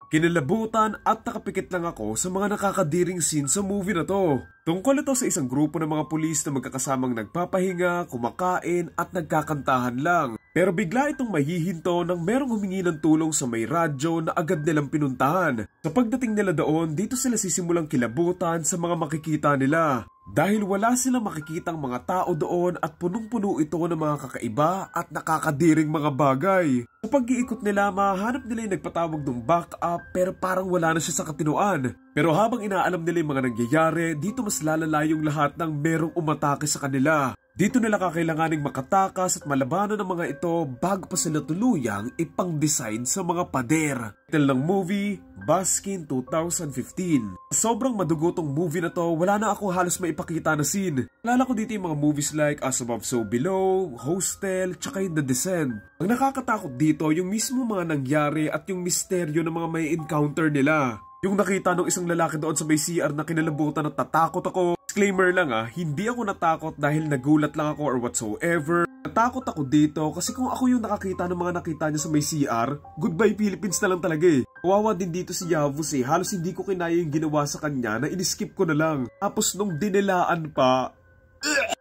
Kinalabutan at nakapikit lang ako sa mga nakakadiring scene sa movie na to. Tungkol ito sa isang grupo ng mga pulis na magkakasamang nagpapahinga, kumakain at nagkakantahan lang. Pero bigla itong mahihinto nang merong humingi ng tulong sa may radyo na agad nilang pinuntahan. Sa pagdating nila doon, dito sila sisimulang kilabutan sa mga makikita nila. Dahil wala silang makikitang mga tao doon at punong-puno ito ng mga kakaiba at nakakadiring mga bagay. Sa pag-iikot nila, mahanap nila yung nagpatawag ng backup pero parang wala na siya sa katinuan. Pero habang inaalam nila yung mga nangyayari, dito mas lalala yung lahat ng merong umatake sa kanila. Dito nila kakailanganing makatakas at malabanan ng mga ito bago pa sila tuluyang ipang-decide sa mga pader. Title ng movie, Baskin 2015. Sobrang madugotong movie na to, wala na ako halos maipakita na scene. Alala ko dito yung mga movies like As Above So Below, Hostel, tsaka yung The Descent. Ang nakakatakot dito, yung mismo mga nangyari at yung misteryo ng mga may encounter nila. Yung nakita ng isang lalaki doon sa may CR na kinalabutan at tatakot ako. Disclaimer lang hindi ako natakot dahil nagulat lang ako or whatsoever. Natakot ako dito kasi kung ako yung nakakita ng mga nakita niya sa may CR, goodbye Philippines na lang talaga Kawawa din dito si Yavuz halos hindi ko kinaya yung ginawa sa kanya na in-skip ko na lang. Tapos nung dinilaan pa,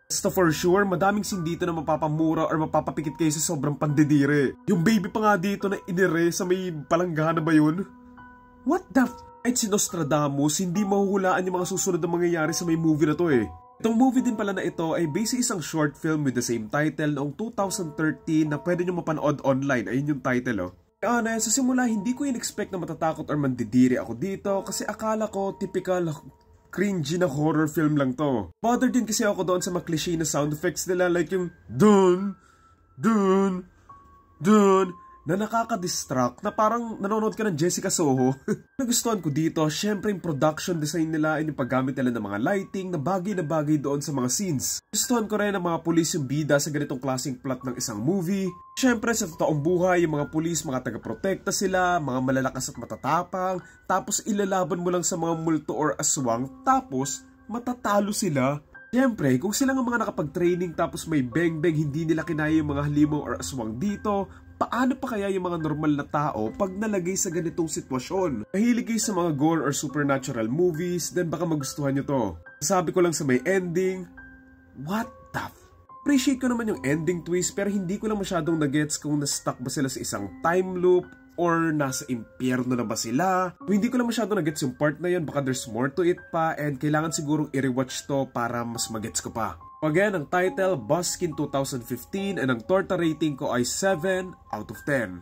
basta for sure, madaming scene dito na mapapamura or mapapapikit kayo sa sobrang pandidire. Yung baby pa nga dito na inire sa may palanggana ba yun? What the Kahit si Nostradamus, hindi mahuhulaan yung mga susunod na mangyayari sa may movie na to Itong movie din pala na ito ay based isang short film with the same title noong 2013 na pwede nyo mapanood online. Ayun yung title sa simula hindi ko in-expect na matatakot or mandidiri ako dito kasi akala ko typical cringy na horror film lang to. Bothered din kasi ako doon sa mga cliché na sound effects nila like yung dun, dun, dun, na nakaka-distract na parang nanonood ka ng Jessica Soho. Nagustuhan ko dito, syempre yung production design nila and yung paggamit nila ng mga lighting na bagay doon sa mga scenes. Gustuhan ko rin ang mga pulis yung bida sa ganitong klaseng plot ng isang movie. Syempre sa totoong buhay, yung mga pulis, mga taga-protekta sila, mga malalakas at matatapang, tapos ilalaban mo lang sa mga multo or aswang, tapos matatalo sila. Siyempre, kung sila nga mga nakapag-training tapos may beng-beng hindi nila kinaya yung mga halimaw or aswang dito, paano pa kaya yung mga normal na tao pag nalagay sa ganitong sitwasyon? Mahilig kayo sa mga gore or supernatural movies, then baka magustuhan nyo to. Sabi ko lang sa may ending, what the Appreciate ko naman yung ending twist pero hindi ko lang masyadong nagets kung na-stuck ba sila sa isang time loop or nasa impyerno na ba sila. Kung hindi ko lang masyadong nagets yung part na yun, baka there's more to it pa and kailangan sigurong i-rewatch to para mas magets ko pa. Again, ang title, Baskin 2015 and ang torta rating ko ay 7 out of 10.